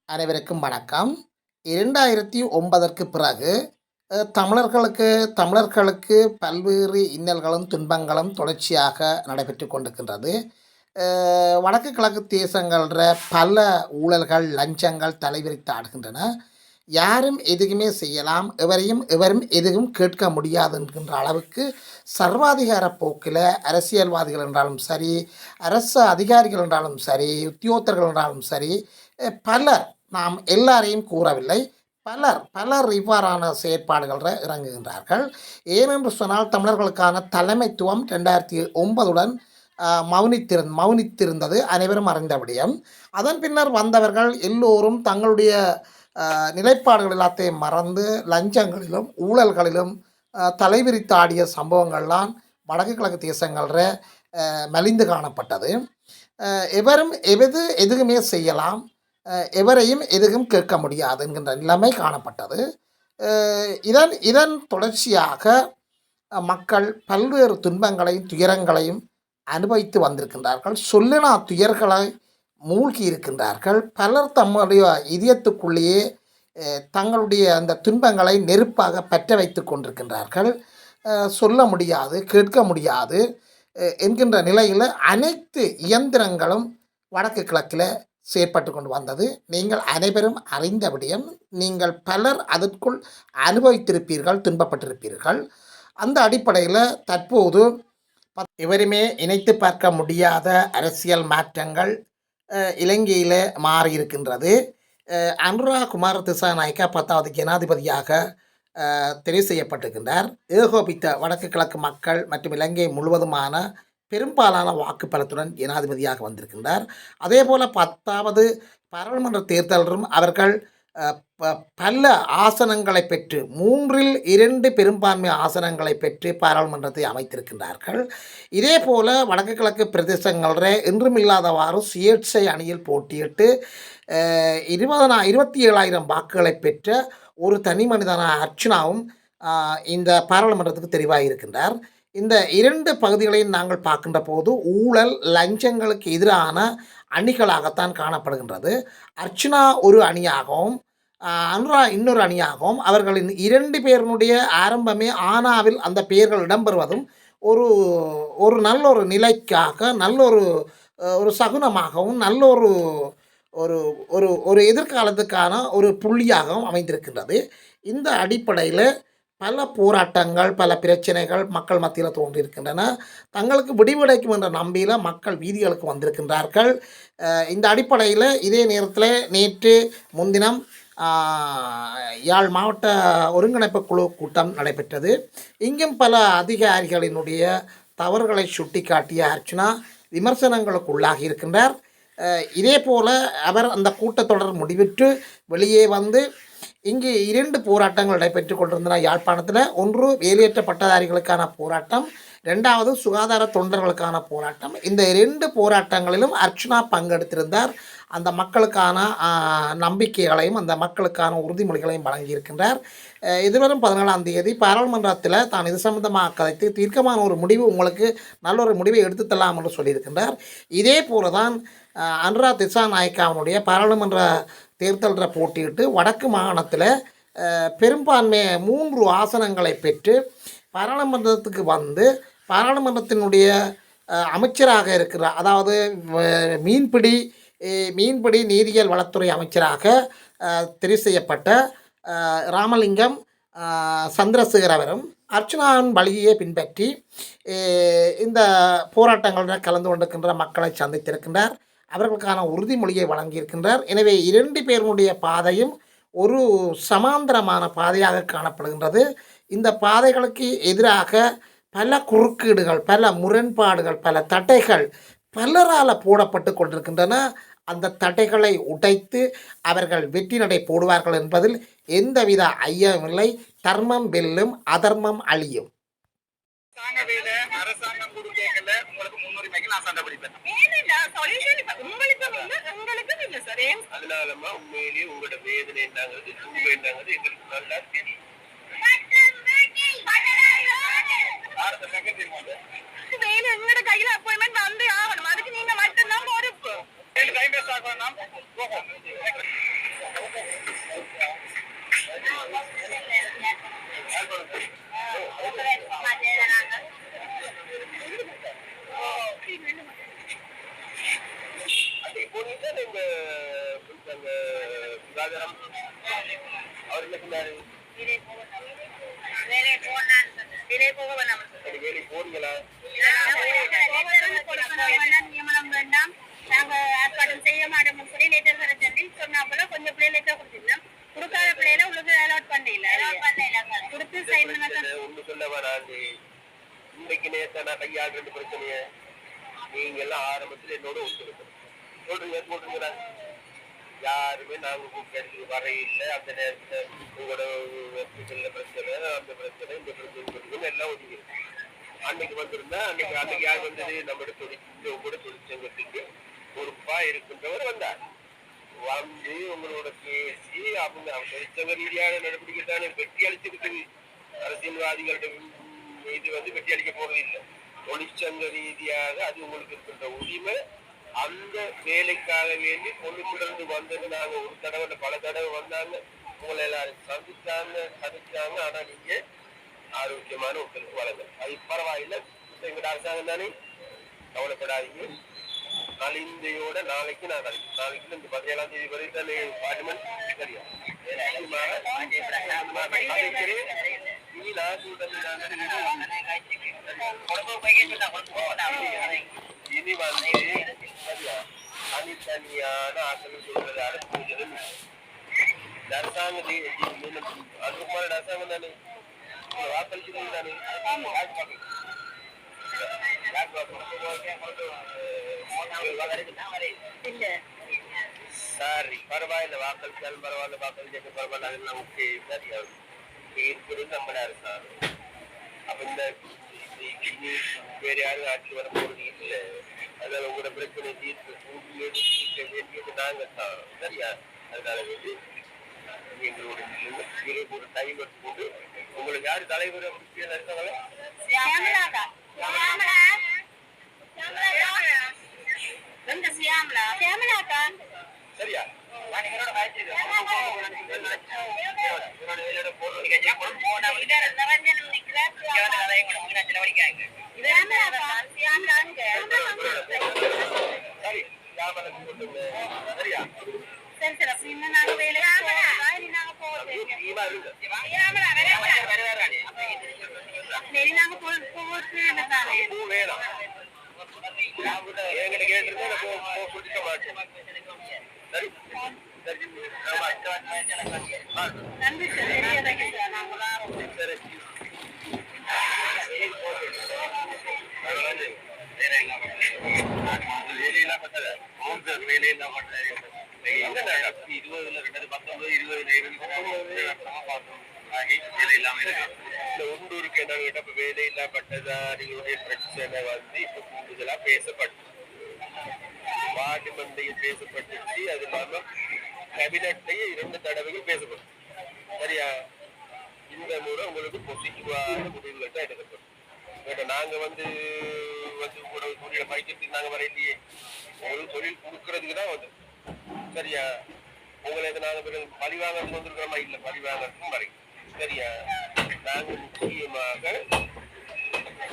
அனைவருக்கும் வணக்கம். 2009ற்கு பிறகு தமிழர்களுக்கு பல்வேறு இன்னல்களும், துன்பங்களும் தொடர்ச்சியாக நடைபெற்றுக் கொண்டிருக்கின்றது. வடக்கு கிழக்கு தேசங்கள்ல பல ஊழல்கள், லஞ்சங்கள் தலைவிரித்து ஆடுகின்றன. யாரும் எதுவுமே செய்யலாம், எவரும் எதுவும் கேட்க முடியாது என்கின்ற அளவுக்கு சர்வாதிகார போக்கில் அரசியல்வாதிகள் என்றாலும் சரி, அரசு அதிகாரிகள் என்றாலும் சரி, உத்தியோகத்தர்கள் என்றாலும் சரி, பலர், நாம் எல்லாரையும் கூறவில்லை, பலர் பலர் இவ்வாறான செயற்பாடுகளில் இறங்குகின்றார்கள். ஏனென்று சொன்னால் தமிழர்களுக்கான தலைமைத்துவம் 2009உடன் மௌனித்திருந்தது அனைவரும் அறிந்த விடயம். அதன் பின்னர் வந்தவர்கள் எல்லோரும் தங்களுடைய நிலைப்பாடுகள் எல்லாத்தையும் மறந்து லஞ்சங்களிலும் ஊழல்களிலும் தலைவிரித்தாடிய சம்பவங்கள்லாம் வடக்கு கிழக்கு தேசங்களில் மலிந்து காணப்பட்டது. எவரும் எதுவுமே செய்யலாம், எவரையும் எதுவும் கேட்க முடியாது என்கின்ற நிலைமை காணப்பட்டது. இதன் தொடர்ச்சியாக மக்கள் பல்வேறு துன்பங்களையும் துயரங்களையும் அனுபவித்து வந்திருக்கின்றார்கள். சொல்லினா துயர்களை மூழ்கி இருக்கின்றார்கள். பலர் தம்முடைய இதயத்துக்குள்ளேயே தங்களுடைய அந்த துன்பங்களை நெருப்பாக பற்ற வைத்து கொண்டிருக்கின்றார்கள். சொல்ல முடியாது, கேட்க முடியாது என்கின்ற நிலையில் அனைத்து இயந்திரங்களும் வடக்கு கிழக்கில் செயற்பட்டு கொண்டு வந்தது. நீங்கள் அனைவரும் அறிந்த விடயம். நீங்கள் பலர் அதற்குள் அனுபவித்திருப்பீர்கள், துன்பப்பட்டிருப்பீர்கள். அந்த அடிப்படையில் தற்போது எவருமே இணைத்து பார்க்க முடியாத அரசியல் மாற்றங்கள் இலங்கையில் மாறியிருக்கின்றது. அனுரா குமார திசாநாயக்கா 10வது ஜனாதிபதியாக தெரிவு செய்யப்பட்டிருக்கின்றார். ஏகோபித்த வடக்கு கிழக்கு மக்கள் மற்றும் இலங்கை முழுவதுமான பெரும்பாலான வாக்குப்பலத்துடன் ஜனாதிபதியாக வந்திருக்கின்றார். அதே போல் 10வது பாராளுமன்ற தேர்தலிலும் அவர்கள் பல ஆசனங்களை பெற்று 3/2 பெரும்பான்மை ஆசனங்களை பெற்று பாராளுமன்றத்தை அமைத்திருக்கின்றார்கள். இதே போல் வடக்கு கிழக்கு பிரதேசங்களில் இன்றுமில்லாதவாறு சுயேட்சை அணியில் போட்டியிட்டு 27,000 வாக்குகளை பெற்ற ஒரு தனி மனிதனான அர்ச்சுனாவும் இந்த பாராளுமன்றத்துக்கு தெரிவாக இருக்கின்றார். இந்த 2 பகுதிகளையும் நாங்கள் பார்க்கின்ற போது ஊழல் லஞ்சங்களுக்கு எதிரான அணிகளாகத்தான் காணப்படுகின்றது. அர்ச்சுனா ஒரு அணியாகவும் அனுரா இன்னொரு அணியாகவும் அவர்களின் 2 பேருடைய ஆரம்பமே ஆனாவில் அந்த பெயர்கள் இடம்பெறுவதும் ஒரு ஒரு நல்ல ஒரு நிலைக்காக, நல்ல ஒரு சகுனமாகவும், நல்ல ஒரு ஒரு ஒரு ஒரு எதிர்காலத்துக்கான ஒரு புள்ளியாகவும் அமைந்திருக்கின்றது. இந்த அடிப்படையில் பல போராட்டங்கள், பல பிரச்சனைகள் மக்கள் மத்தியில் தோன்றியிருக்கின்றன. தங்களுக்கு விடிவடைக்கும் என்ற நம்பியில் மக்கள் வீதிகளுக்கு வந்திருக்கின்றார்கள். இந்த அடிப்படையில் இதே நேரத்தில் நேற்று முன்தினம் யாழ் மாவட்ட ஒருங்கிணைப்பு குழு கூட்டம் நடைபெற்றது. இங்கும் பல அதிகாரிகளினுடைய தவறுகளை சுட்டி காட்டிய அர்ச்சுனா விமர்சனங்களுக்கு உள்ளாகி இருக்கின்றார். இதே போல் அவர் அந்த கூட்டத்தொடர் முடிவிட்டு வெளியே வந்து இங்கு 2 போராட்டங்கள் நடைபெற்று கொண்டிருந்தன யாழ்ப்பாணத்தில். ஒன்று வேலையற்ற பட்டதாரிகளுக்கான போராட்டம், 2வது சுகாதார தொண்டர்களுக்கான போராட்டம். இந்த 2 போராட்டங்களிலும் அர்ச்சுனா பங்கெடுத்திருந்தார். அந்த மக்களுக்கான நம்பிக்கைகளையும் அந்த மக்களுக்கான உறுதிமொழிகளையும் வழங்கியிருக்கின்றார். எதிர்வரும் 17ஆம் தேதி பாராளுமன்றத்தில் தான் இது சம்பந்தமாக கதைத்து தீர்க்கமான ஒரு முடிவு, உங்களுக்கு நல்ல ஒரு முடிவை எடுத்துத்தரலாம் என்று சொல்லியிருக்கின்றார். இதே போல தான் அனுரா திசாநாயக்காவினுடைய பாராளுமன்ற தேர்தலில் போட்டியிட்டு வடக்கு மாகாணத்தில் பெரும்பான்மை 3 ஆசனங்களை பெற்று பாராளுமன்றத்துக்கு வந்து பாராளுமன்றத்தினுடைய அமைச்சராக இருக்கிறார். அதாவது மீன்பிடி நீரியல் வளத்துறை அமைச்சராக தெரிவு செய்யப்பட்ட ராமலிங்கம் சந்திரசேகர் அவரும் அர்ச்சுனாவின் வழியை பின்பற்றி இந்த போராட்டங்களில் கலந்து கொண்டிருக்கின்ற மக்களை சந்தித்திருக்கின்றார். அவர்களுக்கான உறுதிமொழியை வழங்கியிருக்கின்றார். எனவே 2 பேருடைய பாதையும் ஒரு சமாந்தரமான பாதையாக காணப்படுகின்றது. இந்த பாதைகளுக்கு எதிராக பல குறுக்கீடுகள், பல முரண்பாடுகள், பல தடைகள் பலரால் போடப்பட்டு கொண்டிருக்கின்றன. அந்த தடைகளை உடைத்து அவர்கள் வெற்றி நடை போடுவார்கள் என்பதில் எந்தவித ஐயமில்லை. தர்மம் வெல்லும், அதர்மம் அழியும். அரசாங்கம் கொடுக்கல உங்களுக்கு முன்னுரிமைக்கு நான் சண்டை பிடிப்பேன். அதனாலமா உண்மையிலேயே உங்களோட வேதனை என்னங்கிறது துன்பம் என்னங்கிறது எங்களுக்கு நல்லா தெரியும். எங்களோட கையில அப்பாயின்மெண்ட் வந்து ஆகணும். அதுக்கு நீங்க மட்டும்தான் பொறுப்பு. டைம் வேஸ்ட் ஆகணும். நியமனம் வேண்டாம் நாங்க ஏற்பாடு செய்ய மாட்டோம் சொல்லி லெட்டர் சொல்லி சொன்னா போல கொஞ்சம் பிள்ளை லெட்டர் கொடுத்துருந்தோம் கொடுக்காத பிள்ளைல உங்களுக்கு அலாட் பண்ணல கொடுத்து சைன் ஒண்ணு சொல்ல வராது இன்னைக்கு நேரத்தை நான் கையாளுற பிரச்சனைய நீங்க எல்லாம் ஆரம்பத்துல என்னோட ஒத்துழைக்கணும் சொல்றீங்க யாருமே நாங்க கூப்பிட்டு வர இல்லை அந்த நேரத்துல உங்களோட பிரச்சனை அந்த பிரச்சனை இந்த பிரச்சனை எல்லாம் ஒதுங்கி அன்னைக்கு வந்திருந்தா அன்னைக்கு யார் வந்தது நம்மளோட கூட தொழிற்சங்கத்துக்கு பொறுப்பா இருக்கின்றவர் வந்தார் வந்து உங்களோட பேசி அவங்க தொழிற்சங்க ரீதியான நடவடிக்கை தானே வெட்டி அளிச்சிருக்குது அரசியல்வாதிகளோட இது வந்து வெட்டி அளிக்க போறது இல்லை தொழிற்சங்க ரீதியாக அது உங்களுக்கு இருக்கின்ற உரிமை அந்த வேலைக்காக வேண்டி கொண்டுகிட்டு வந்திருந்தாங்க ஒரு தடவை பல தடவை வந்தாங்க உங்களை எல்லாரும் சந்திச்சாங்க ஆனா நீங்க ஆரோக்கியமான ஒருத்தருக்கு வளங்க அது பரவாயில்லை எங்கட அரசாங்கம் தானே கவலைப்படாதீங்க நலிந்தையோட நாளைக்கு நான் நாளைக்கு இந்த 17ஆம் தேதி வரை தானே பார்லிமெண்ட் தெரியும் இனி நான் சொல்றது இனி வந்து தனித்தனியான ஆட்கள் சொல்றது அரசு அரசாங்கம் அதுக்கு அரசாங்கம் தானே வாக்களிச்சு தானே சாரி பரவாயில்ல வாக்களிச்சாலும் பரவாயில்ல வாக்களிச்சாலும் பரவாயில்ல அதெல்லாம் ஓகே சரியா இருக்கிறது நம்மள அரசாங்கம் அப்ப இந்த வேற யாரும் ஆட்சி வர போறது இல்லை அதனால உங்களோட பிரச்சனை தீர்க்க வேண்டியது நாங்க தான் சரியா அதனால வந்து எங்களோட ஒரு டைம் எடுத்துக்கொண்டு உங்களுக்கு யாரு தலைவர் இருக்காங்களா சரியா சரி சரியா எங்கிட்ட கேட்டிருந்தா கொடுக்க மாட்டேன் சரி வேலையெல்லாம் பட்டது வேலையெல்லாம் பட்டது 20 உள்ளூருக்கு என்ன கேட்ட வேலையில்லா பட்டதாரிகளுடைய பிரச்சனை வந்து இப்ப கூடுதலா பேசப்பட்டு வார்டு மண்டையில் பேசப்பட்டுச்சு அது இல்லாம கேபினட்லயே 2 தடவைகள் பேசப்படும் சரியா இந்த முறை உங்களுக்கு பொசிட்டிவான முடிவுகள் தான் எடுக்கப்படும் நாங்க வந்து தொழிலை பயிற்சிக்கு நாங்க வர இல்லையே உங்களுக்கு தொழில் கொடுக்கறதுக்கு தான் வந்து சரியா உங்களை நாங்க பழி வாங்கறதுக்கு வந்துருக்கிறோமா இல்ல பழி வாங்கறதுக்கும் வரை சரியா நாங்க முக்கியமாக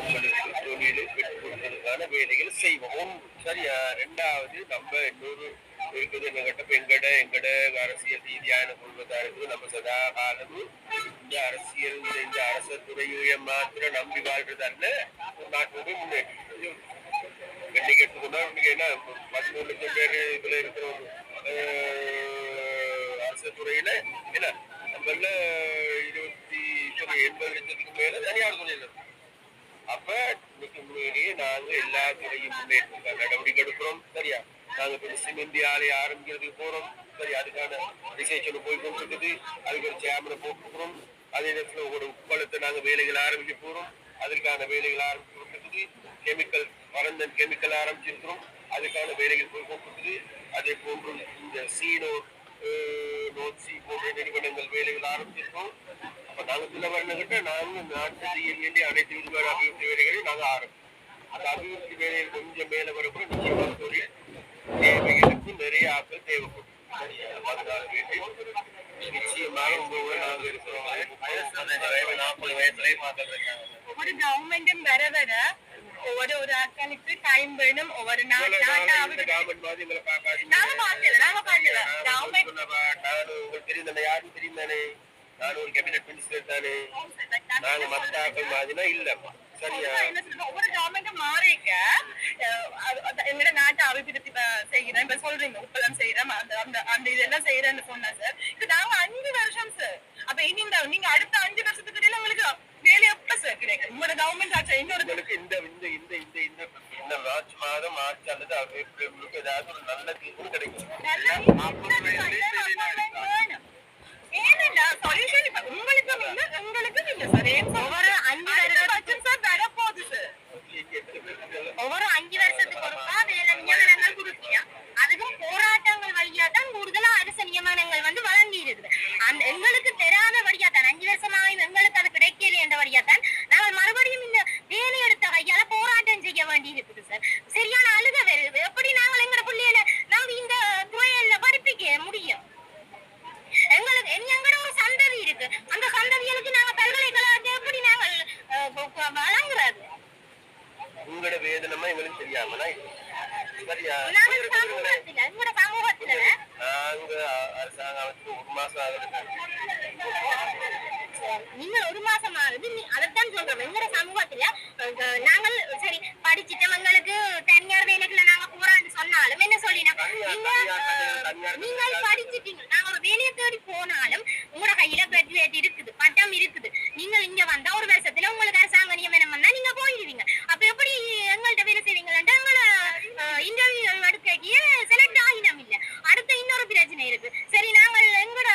உங்களுக்கு தொழிலை பெற்றுக் கொடுப்பதற்கான வேலைகள் செய்வோம் ஒன்று சரியா 2வது நம்ம இன்னொரு இருக்குது எங்கட அரசியல் ரீதியான கொள்வதாருக்கு நம்ம சதா காலமும் இந்த அரசியல் இந்த அரச துறையை மாத்திரம் நம்பி வாழ்றது அல்ல ஒரு நாட்டோட முன்னேற்றம் இன்னைக்கு எடுத்துக்கொண்டா என்ன 11 லட்சம் பேர் இதுல இருக்கிறோம் அரசு துறையில என்ன நம்மள 80 லட்சத்துக்கு மேல தனியார் துறையில அப்ப இன்னைக்கு முன்னாடியே நாங்க எல்லா துறையும் முன்னேற்ற நடவடிக்கை எடுக்கிறோம் சரியா நாங்க சிமெண்ட் ஆலை ஆரம்பிக்கிறதுக்கு போறோம் சரி அதுக்கான ரிசர்ச் போய் கொண்டிருக்குது அதுக்கு ஒரு சேமரை போட்டுக்கிறோம் அதே நேரத்துல ஒரு உப்பளத்தை நாங்க வேலைகள் ஆரம்பிக்க போறோம் அதற்கான வேலைகள் ஆரம்பிச்சு கொண்டிருக்குது கெமிக்கல் மரந்தன் கெமிக்கல் ஆரம்பிச்சிருக்கிறோம் அதுக்கான வேலைகள் போய் கொண்டிருக்குது அதே போன்று இந்த நோட்சி போன்ற நிறுவனங்கள் வேலைகள் ஆரம்பிச்சிருக்கோம் அப்ப நாங்க சில வருடங்கிட்ட நாங்க நாட்டு செய்ய வேண்டிய அனைத்து விதமான அபிவிருத்தி வேலைகளையும் நாங்க ஆரம்பிச்சோம் அந்த அபிவிருத்தி வேலைகள் கொஞ்சம் மேல வரக்கூட நிச்சயமாக தொழில் தேவைகளுக்கு நிறைய ஆட்கள் தேவைப்படும் நிச்சயமாக உங்களோட நாங்க இருக்கிறோம் 40 வயசுலயே ஒரு கவர்மெண்டும் வர வர ஒவ்வொரு ஆட்களுக்கு டைம் வேணும் ஒவ்வொரு நாட்டாவது உங்களுக்கு தெரியும் யாரும் தெரியும் தானே நான் ஒரு கேபினட் மினிஸ்டர் தானே, நாங்க மத்த ஆக்கள் மாதிரினா இல்லப்பா. சரியா? ஒவ்வொரு கவர்மெண்ட்டும் மாறிக்க எங்களோட நாட்டை அபிவிருத்தி செய்கிறேன் இப்ப சொல்றீங்க உப்பெல்லாம் செய்யறேன் அந்த இதெல்லாம் செய்யறேன்னு சொன்னா சார் இது நாங்க 5 வருஷம் சார் அப்ப இனி நீங்க அடுத்த 5 வருஷத்துக்கு இடையில உங்களுக்கு வேலை எப்ப சார் கிடைக்கும் உங்களோட கவர்மெண்ட் ஆட்சி இன்னொரு இந்த இந்த இந்த இந்த இந்த இந்த மார்ச் மாதம் மார்ச் அல்லது ஏப்ரலுக்கு ஏதாவது ஒரு நல்ல தீர்வு கிடைக்கும். ஏனண்டா சொல்யூஷன் இப்ப உங்களுக்கும் இல்ல எங்களுக்கும் இல்ல சார் ஒவ்வொரு 5 வருஷம் சார் வரப்போகுது சார் ஒவ்வொரு 5 வருஷத்துக்கு ஒருக்கா வேலை நியமனங்கள் கொடுப்பீங்க அதுக்கும் போராட்டங்கள் வழியா தான் கூடுதலா அரசு நியமனங்கள் வந்து வழங்கி இருக்குது அந்த எங்களுக்கு தெரியாத வழியா தான் 5 வருஷமாக எங்களுக்கு அது கிடைக்கல என்ற வழியா தான் நாங்கள் மறுபடியும் இந்த வேலை எடுத்த கையால போராட்டம் செய்ய வேண்டி இருக்குது சார் சரியான அழுக வருது எப்படி நாங்கள் எங்களோட பிள்ளைகளை நம்பி இந்த துறையில படிப்பிக்க முடியும் எங்களுக்கு எங்களோட ஒரு சந்ததி இருக்கு அந்த சந்ததிகளுக்கு நாங்க பல்கலைக்கழகத்தை எப்படி நாங்கள் வழங்குறது உங்களோட வேதனமா எங்களுக்கு தெரியாமனா சரியா? எங்களோட சமூகத்துல நாங்க அரசாங்கத்துக்கு 1 மாசம் ஆகுது. நீங்க 1 மாசம் ஆகுது அதைத்தான் சொல்றோம் எங்களோட சமூகத்துல நாங்கள் சரி படிச்சுட்டோம் எங்களுக்கு தனியார் வேலைகளை நாங்க போறான்னு சொன்னாலும் என்ன சொல்லினா நீங்கள் படிச்சுட்டீங்க நாங்க ஒரு வேலையை தேடி போனாலும் உங்களோட கையில கிராஜுவேட் இருக்குது பட்டம் இருக்குது நீங்கள் இங்க வந்தா ஒரு வருஷத்துல உங்களுக்கு அரசாங்க நியமனம் வந்தா நீங்க போயிடுவீங்க அப்ப எப்படி எங்கள்கிட்ட வேலை செய்வீங்களா எங்களை இன்டர்வியூ எடுக்க செலக்ட் ஆகினோம் இல்ல அடுத்த இன்னொரு பிரச்சனை இருக்கு சரி நாங்கள் எங்களோட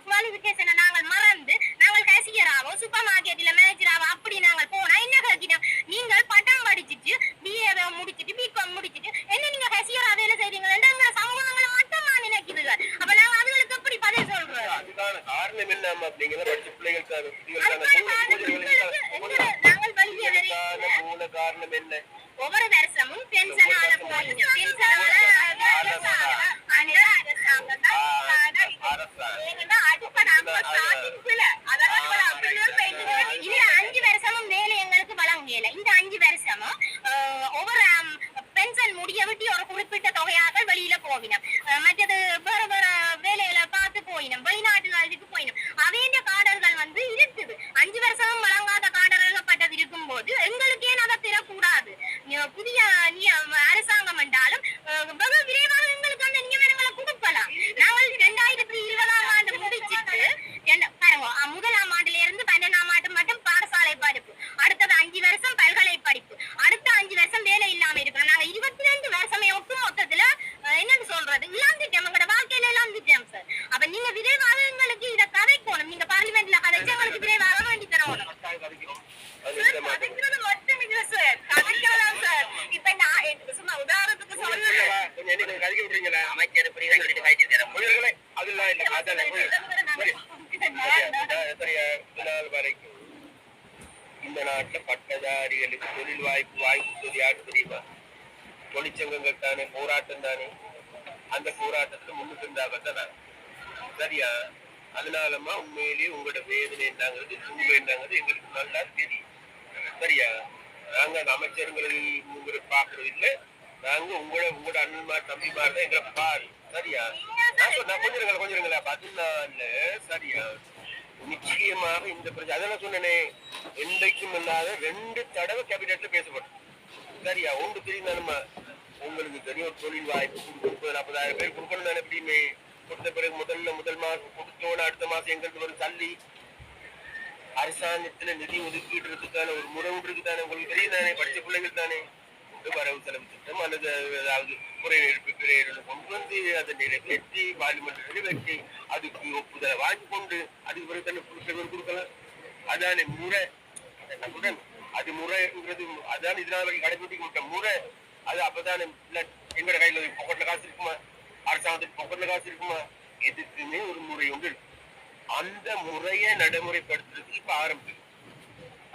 குவாலிபிகேஷனை நாங்கள் மறந்து நாங்கள் கேசியராவோ சூப்பர் மார்க்கெட்ல மேனேஜராவோ அப்படி நாங்கள் போனா என்ன கேட்கிறோம் நீங்கள் பட்டம் படிச்சுட்டு பிஏ முடிச்சுட்டு பிகாம் முடிச்சுட்டு என்ன நீங்க கேசியரா வேலை செய்றீங்க எங்க சமூகங்களை மட்டமா நினைக்குதுங்க அப்ப நாங்க அதுகளுக்கு எப்படி பதில் சொல்றோம் அதுக்கான காரணம் என்ன அப்படிங்கிற படிச்ச பிள்ளைகளுக்கான நாங்கள் வெளியே மூல காரணம் என்ன ஒவ்வொரு வருஷமும் பென்ஷனால போறீங்க பென்ஷனால இந்த 5 வருஷமும் வேலை எங்களுக்கு வழங்கல இந்த 5 வருஷமும் ஒவ்வொரு பென்ஷன் முடிய விட்டு ஒரு குறிப்பிட்ட தொகையாக வெளியில போவினோம் மற்றது வேற வேற வேலையில பார்த்து போயினோம் வெளிநாட்டுகளுக்கு போயினோம் அவைய காடர்கள் வந்து இருக்குது 5 வருஷமும் வழங்காத காடர்கள்பட்டது இருக்கும் போது எங்களுக்கு ஏன் அதை பெறக்கூடாது புதிய அரசாங்கம் என்றாலும் வெகு விரைவாக எங்களுக்கு அந்த நியமனங்களை கொடுக்கலாம் நாங்கள் 2020ஆம் ஆண்டு முடிச்சிட்டு பாருங்க 1ஆம் ஆண்டுல இருந்து 12ஆம் ஆண்டு மட்டும் பாடசாலை படிப்பு அடுத்தது 5 வருஷம் பல்கலை படிப்பு அடுத்த 5 வருஷம் வேலை இல்லாம இருக்கிறோம் நாங்க 22 வருஷமே ஒட்டு மொத்தத்துல என்னன்னு சொல்றது இழந்துட்டோம் எங்களோட வாழ்க்கையில இழந்துட்டோம் சார் அப்ப நீங்க விரைவாக எங்களுக்கு இதை கதைக்கணும் நீங்க பார்லிமெண்ட்ல கதைச்சு எங்களுக்கு விரைவாக வேண்டி தரணும் கதைக்கிறது மட்டும் இல்ல சார் கதைக்கலாம் சார் இப்ப நான் சும்மா உதாரணத்துக்கு சொல்றேன் கதைக்க விடுறீங்களா அமைச்சர் புரியல அதெல்லாம் இல்ல வரைக்கும் இந்த நாட்டுல பட்டதாரிகளுக்கு தொழில் வாய்ப்பு யாரு தெரியுமா? தொழிற்சங்கங்கள் தானே, போராட்டம் தானே. அந்த போராட்டத்துல முன்னுக்கு இருந்தாங்கத்தான் சரியா? அதனாலமா உண்மையிலேயே உங்களோட வேதனை என்னங்கிறது துன்ப என்னங்கிறது எங்களுக்கு நல்லா தெரியும் சரியா? நாங்க அந்த அமைச்சர்கள் உங்களுக்கு பாக்குறது இல்லை, நாங்க உங்களோட அண்ணன்மார் தம்பிமார் தான் எங்களை பாரு சரியா? நான் கொஞ்சம் 14 சரியா? நிச்சயமாக இந்த பிரச்சனை அதெல்லாம் சொன்னேனே என்றைக்கும் இல்லாத 2 தடவை கேபினெட்ல பேசப்படும் சரியா? ஒன்று தெரியும் நம்ம உங்களுக்கு தெரியும் ஒரு தொழில் வாய்ப்பு 30,000-40,000 பேர் கொடுக்கணும் தானே எப்படியுமே கொடுத்த பிறகு முதல் மாசம் கொடுத்தோன்னு அடுத்த மாசம் எங்களுக்கு ஒரு தள்ளி அரசாங்கத்துல நிதி ஒதுக்கீடுறதுக்கான ஒரு முறை ஒன்று தானே உங்களுக்கு தெரியும் தானே? படிச்ச பிள்ளைகள் தானே வரவு செலவு திட்டம் அல்லது ஏதாவது குறைநெடுப்பு பிறையிடணும் கொண்டு வந்து அதை நிறைவேற்றி பார்லிமெண்ட் நிறைவேற்றி அதுக்கு ஒப்புதலை வாங்கி கொண்டு அதுக்கு பிறகு தானே கொடுக்கலாம். அதானே முறை அது முறைங்கிறது அதான் இதனால வரைக்கும் கடைபிடிக்க விட்ட முறை அது அப்பதானே எங்களோட கையில பொக்கெட்ல காசு இருக்குமா? அரசாங்கத்துக்கு பொக்கெட்ல காசு இருக்குமா? எதுக்குமே ஒரு முறை ஒன்று இருக்கு. அந்த முறையை நடைமுறைப்படுத்துறதுக்கு இப்ப ஆரம்பிச்சு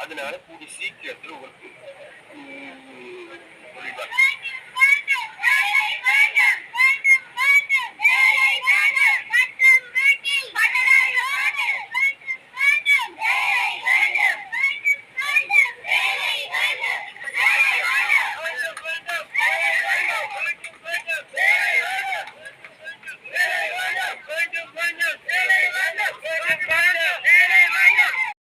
அதனால கூடி சீக்கிரத்தில் உங்களுக்கு